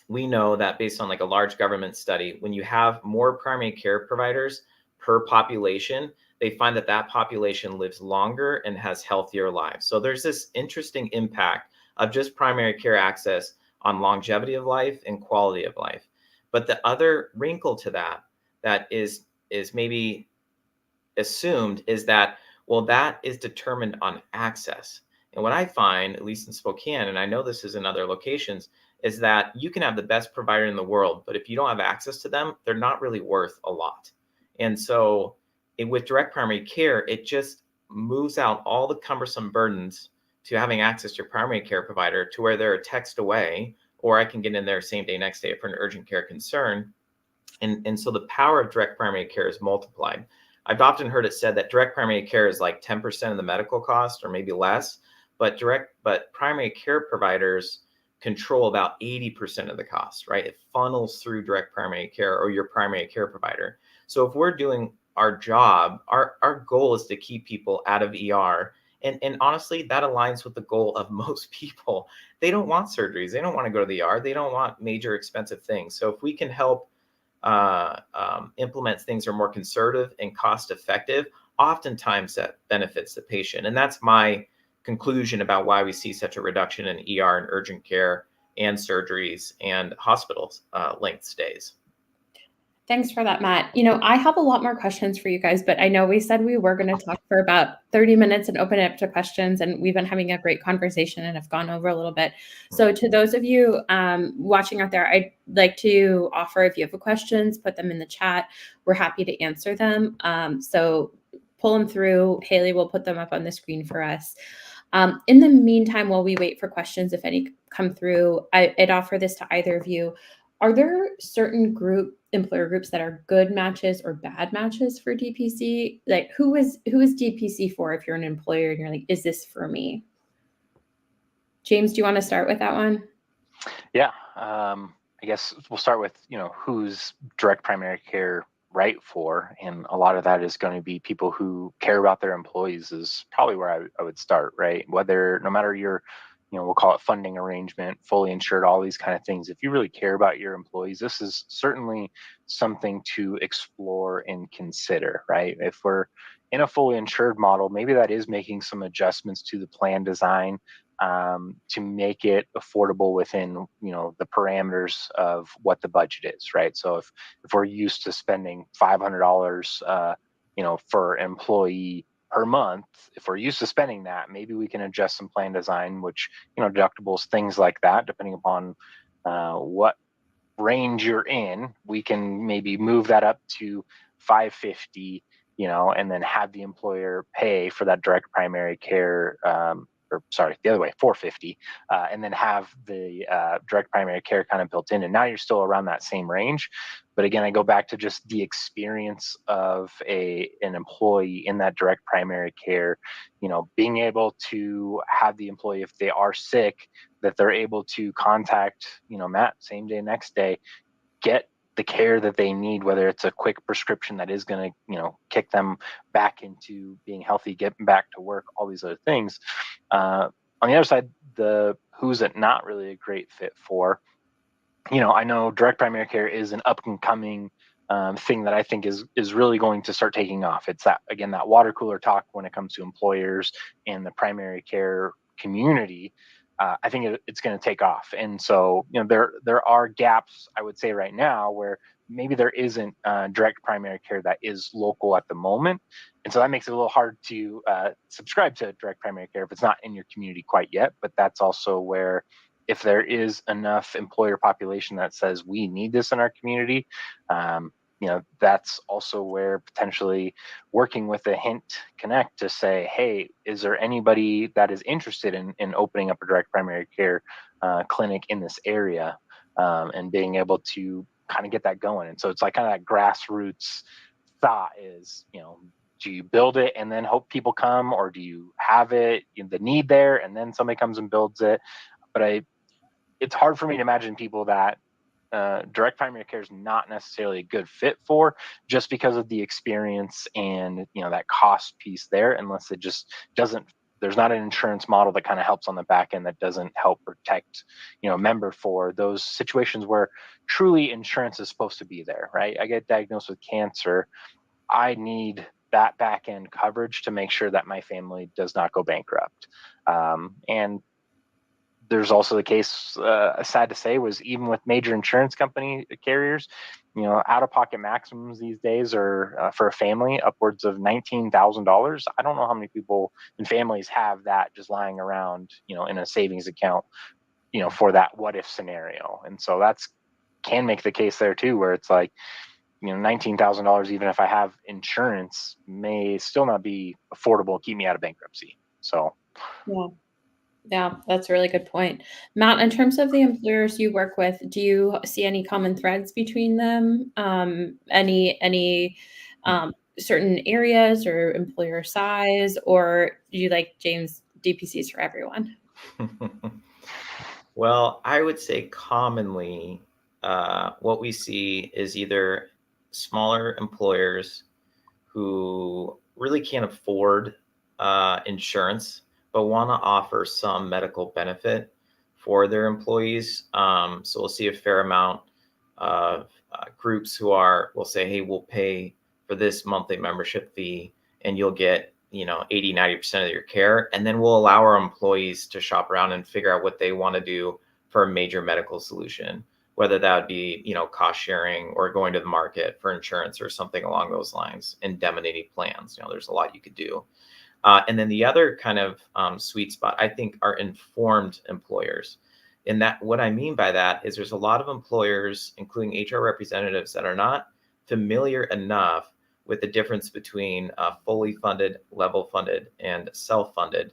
we know that based on a large government study, when you have more primary care providers per population, they find that population lives longer and has healthier lives. So there's this interesting impact of just primary care access on longevity of life and quality of life. But the other wrinkle to that is maybe assumed is that, well, that is determined on access. And what I find, at least in Spokane, and I know this is in other locations, is that you can have the best provider in the world, but if you don't have access to them, they're not really worth a lot. And so with direct primary care, it just moves out all the cumbersome burdens to having access to your primary care provider to where they're a text away, or I can get in there same day, next day for an urgent care concern. And so the power of direct primary care is multiplied. I've often heard it said that direct primary care is 10% of the medical cost or maybe less, but primary care providers control about 80% of the cost, right? It funnels through direct primary care or your primary care provider. So if we're doing our job, our goal is to keep people out of ER. And honestly, that aligns with the goal of most people. They don't want surgeries. They don't want to go to the ER. They don't want major expensive things. So if we can help implement things that are more conservative and cost effective, oftentimes that benefits the patient. And that's my conclusion about why we see such a reduction in ER and urgent care and surgeries and hospitals length stays. Thanks for that, Matt. I have a lot more questions for you guys, but I know we said we were going to talk for about 30 minutes and open it up to questions, and we've been having a great conversation and have gone over a little bit. So to those of you watching out there, I'd like to offer, if you have questions, put them in the chat. We're happy to answer them. So pull them through. Haley will put them up on the screen for us. In the meantime, while we wait for questions, if any come through, I'd offer this to either of you. Are there certain employer groups that are good matches or bad matches for DPC? Like who is DPC for if you're an employer and you're like, is this for me? James, do you want to start with that one? Yeah, I guess we'll start with, who's direct primary care right for, and a lot of that is going to be people who care about their employees is probably where I would start, right? No matter your we'll call it funding arrangement, fully insured, all these kind of things. If you really care about your employees, this is certainly something to explore and consider, right? If we're in a fully insured model, maybe that is making some adjustments to the plan design to make it affordable within, the parameters of what the budget is, right? So if we're used to spending $500, for employee per month, if we're used to spending that, maybe we can adjust some plan design, which, deductibles, things like that, depending upon what range you're in, we can maybe move that up to $550, and then have the employer pay for that direct primary care, the other way, $450, and then have the direct primary care kind of built in. And now you're still around that same range. But again, I go back to just the experience of an employee in that direct primary care, being able to have the employee, if they are sick, that they're able to contact, Matt, same day, next day, get the care that they need, whether it's a quick prescription that is going to, kick them back into being healthy, getting back to work, all these other things. On the other side, the who's it not really a great fit for, I know direct primary care is an up and coming thing that I think is really going to start taking off. It's that water cooler talk when it comes to employers and the primary care community. I think it's going to take off. And so, there are gaps, I would say right now, where maybe there isn't direct primary care that is local at the moment. And so that makes it a little hard to subscribe to direct primary care if it's not in your community quite yet. But that's also where, if there is enough employer population that says we need this in our community, that's also where potentially working with a Hint Connect to say, hey, is there anybody that is interested in opening up a direct primary care clinic in this area, and being able to kind of get that going. And so it's like kind of that grassroots thought is, do you build it and then hope people come, or do you have it, the need there, and then somebody comes and builds it? But it's hard for me to imagine people that direct primary care is not necessarily a good fit for, just because of the experience and that cost piece there, unless it just doesn't, there's not an insurance model that kind of helps on the back end that doesn't help protect member for those situations where truly insurance is supposed to be there, right? I get diagnosed with cancer, I need that back end coverage to make sure that my family does not go bankrupt. And there's also the case, sad to say, was even with major insurance company carriers, out-of-pocket maximums these days are for a family upwards of $19,000. I don't know how many people and families have that just lying around, in a savings account, for that what-if scenario. And so that's can make the case there too, where it's like, $19,000, even if I have insurance, may still not be affordable, keep me out of bankruptcy. So. Yeah, that's a really good point. Matt, in terms of the employers you work with, do you see any common threads between them? Any certain areas or employer size, or do you like James DPCs for everyone? Well, I would say commonly what we see is either smaller employers who really can't afford insurance, but want to offer some medical benefit for their employees. So we'll see a fair amount of groups who will say, hey, we'll pay for this monthly membership fee and you'll get 80-90% of your care, and then we'll allow our employees to shop around and figure out what they want to do for a major medical solution, whether that would be cost sharing or going to the market for insurance or something along those lines. Indemnity plans, there's a lot you could do. And then the other kind of sweet spot, I think, are informed employers. And that, what I mean by that is there's a lot of employers, including HR representatives, that are not familiar enough with the difference between fully funded, level funded, and self-funded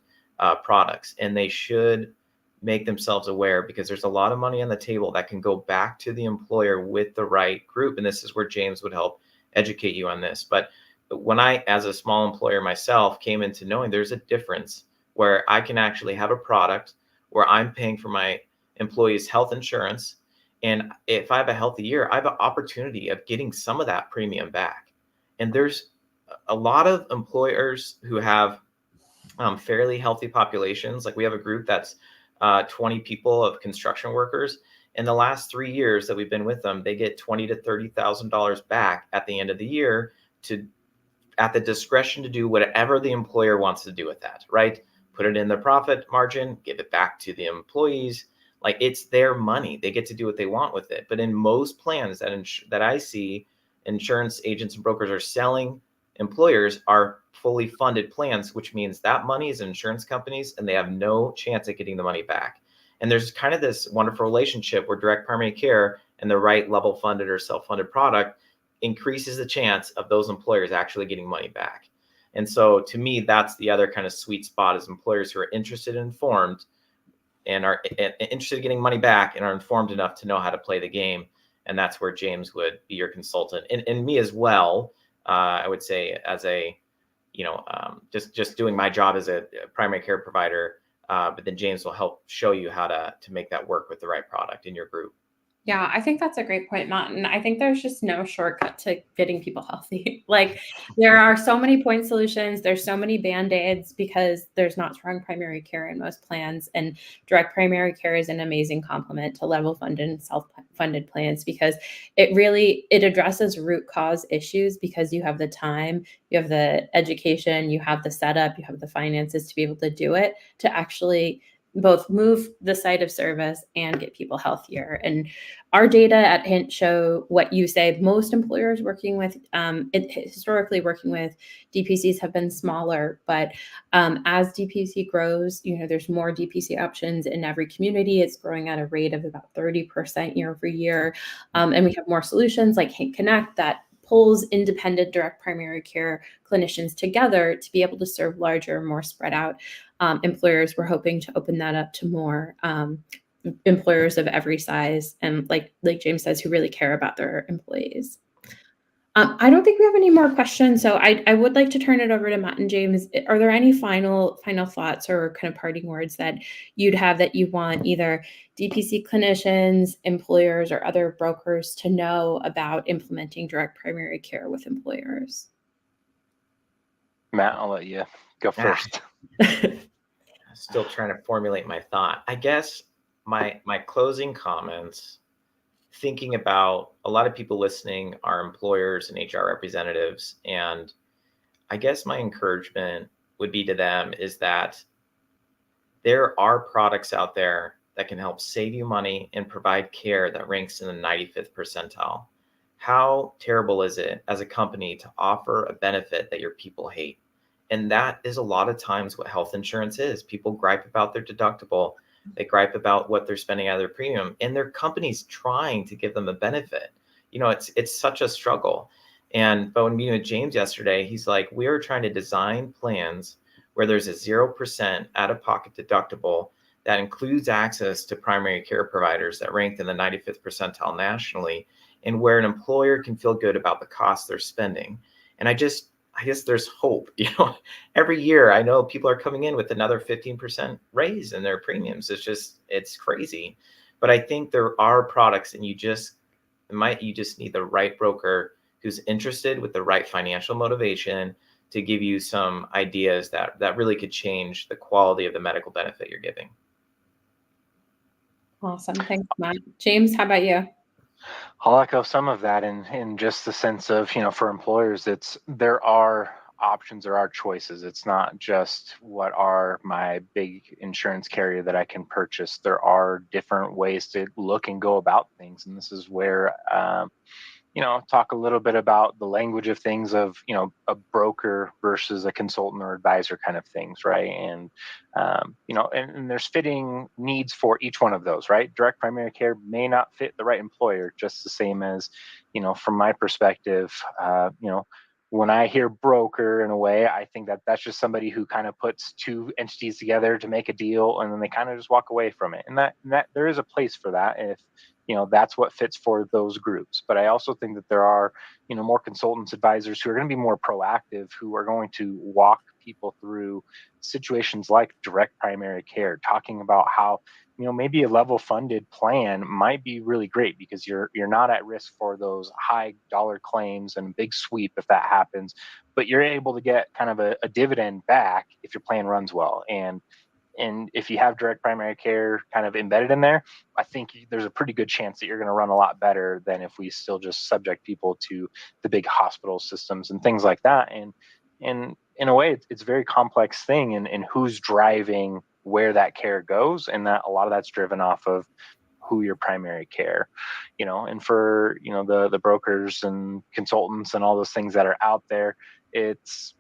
products. And they should make themselves aware, because there's a lot of money on the table that can go back to the employer with the right group. And this is where James would help educate you on this. But when I, as a small employer myself, came into knowing there's a difference where I can actually have a product where I'm paying for my employees' health insurance. And if I have a healthy year, I have an opportunity of getting some of that premium back. And there's a lot of employers who have fairly healthy populations. Like we have a group that's 20 people of construction workers. In the last 3 years that we've been with them, they get $20,000 to $30,000 back at the end of the year, at the discretion to do whatever the employer wants to do with that, right? Put it in their profit margin, give it back to the employees. Like, it's their money. They get to do what they want with it. But in most plans that I see, insurance agents and brokers are selling, employers are fully funded plans, which means that money is in insurance companies and they have no chance at getting the money back. And there's kind of this wonderful relationship where direct primary care and the right level funded or self-funded product increases the chance of those employers actually getting money back. And so to me, that's the other kind of sweet spot, is employers who are interested and informed and are interested in getting money back and are informed enough to know how to play the game. And that's where James would be your consultant, and me as well. I would say, as a, just doing my job as a primary care provider. But then James will help show you how to make that work with the right product in your group. Yeah, I think that's a great point, Matt. And I think there's just no shortcut to getting people healthy. Like, there are so many point solutions. There's so many Band-Aids because there's not strong primary care in most plans. And direct primary care is an amazing complement to level funded and self-funded plans, because it addresses root cause issues, because you have the time, you have the education, you have the setup, you have the finances to be able to do it, to actually both move the site of service and get people healthier. And our data at Hint show what you say. Most employers working with, historically working with DPCs have been smaller, but as DPC grows, there's more DPC options in every community. It's growing at a rate of about 30% year over year. And we have more solutions like Hint Connect that pulls independent direct primary care clinicians together to be able to serve larger, more spread out employers. We're hoping to open that up to more employers of every size, and like James says, who really care about their employees. I don't think we have any more questions, so I would like to turn it over to Matt and James. Are there any final thoughts or kind of parting words that you'd have that you want either DPC clinicians, employers, or other brokers to know about implementing direct primary care with employers? Matt, I'll let you go first. Still trying to formulate my thought. I guess my closing comments, thinking about a lot of people listening are employers and HR representatives. And I guess my encouragement would be to them is that there are products out there that can help save you money and provide care that ranks in the 95th percentile. How terrible is it as a company to offer a benefit that your people hate? And that is a lot of times what health insurance is. People gripe about their deductible. They gripe about what they're spending out of their premium, and their company's trying to give them a benefit. It's such a struggle. But when meeting with James yesterday, he's like, we are trying to design plans where there's a 0% out-of-pocket deductible that includes access to primary care providers that rank in the 95th percentile nationally, and where an employer can feel good about the cost they're spending. And I I guess there's hope. Every year I know people are coming in with another 15% raise in their premiums. It's crazy. But I think there are products, and you just need the right broker who's interested with the right financial motivation to give you some ideas that really could change the quality of the medical benefit you're giving. Awesome. Thanks, Matt. James, how about you? I'll echo some of that in just the sense of, for employers, there are options, there are choices. It's not just what are my big insurance carrier that I can purchase. There are different ways to look and go about things. And this is where, talk a little bit about the language of things of, a broker versus a consultant or advisor kind of things, right? And, and there's fitting needs for each one of those, right? Direct primary care may not fit the right employer, just the same as, from my perspective, when I hear broker, in a way, I think that that's just somebody who kind of puts two entities together to make a deal, and then they kind of just walk away from it. And that there is a place for that if that's what fits for those groups. But I also think that there are more consultants, advisors who are going to be more proactive, who are going to walk people through situations like direct primary care, talking about how maybe a level funded plan might be really great because you're not at risk for those high dollar claims and big sweep if that happens, but you're able to get kind of a dividend back if your plan runs well. And if you have direct primary care kind of embedded in there, I think there's a pretty good chance that you're going to run a lot better than if we still just subject people to the big hospital systems and things like that. And in a way, it's a very complex thing in who's driving where that care goes, and that a lot of that's driven off of who your primary care, and for the brokers and consultants and all those things that are out there, it's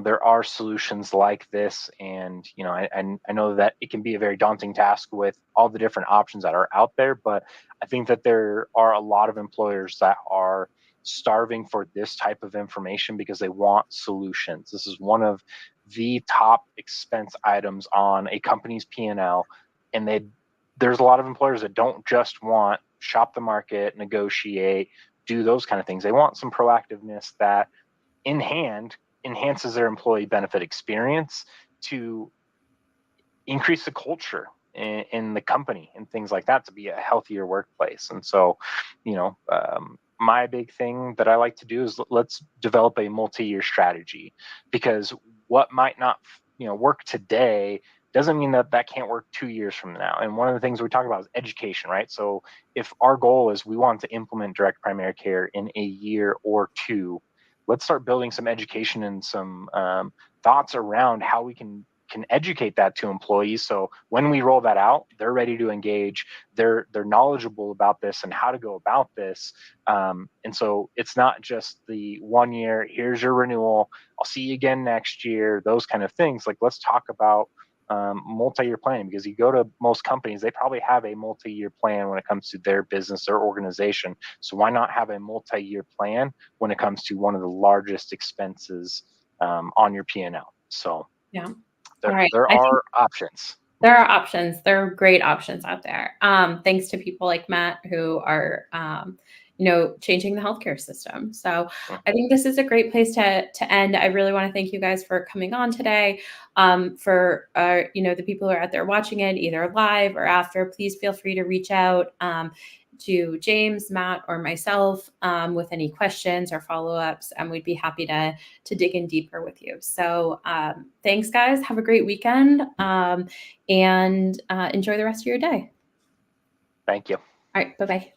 there are solutions like this. And I know that it can be a very daunting task with all the different options that are out there, but I think that there are a lot of employers that are starving for this type of information because they want solutions. This is one of the top expense items on a company's P&L, and there's a lot of employers that don't just want shop the market, negotiate, do those kind of things. They want some proactiveness that in hand enhances their employee benefit experience to increase the culture in the company and things like that, to be a healthier workplace. And so, my big thing that I like to do is let's develop a multi-year strategy, because what might not, work today doesn't mean that that can't work 2 years from now. And one of the things we talk about is education, right? So if our goal is we want to implement direct primary care in a year or two, let's start building some education and some thoughts around how we can educate that to employees. So when we roll that out, they're ready to engage. They're knowledgeable about this and how to go about this. And so it's not just the 1 year, here's your renewal, I'll see you again next year, those kind of things. Like, let's talk about multi-year planning, because you go to most companies, they probably have a multi-year plan when it comes to their business or organization. So why not have a multi-year plan when it comes to one of the largest expenses on your P&L? So Yeah. there are options. There are options. There are great options out there. Thanks to people like Matt who are, changing the healthcare system. So I think this is a great place to end. I really want to thank you guys for coming on today. For the people who are out there watching it, either live or after, please feel free to reach out to James, Matt, or myself with any questions or follow-ups, and we'd be happy to dig in deeper with you. So thanks, guys. Have a great weekend, and enjoy the rest of your day. Thank you. All right. Bye-bye.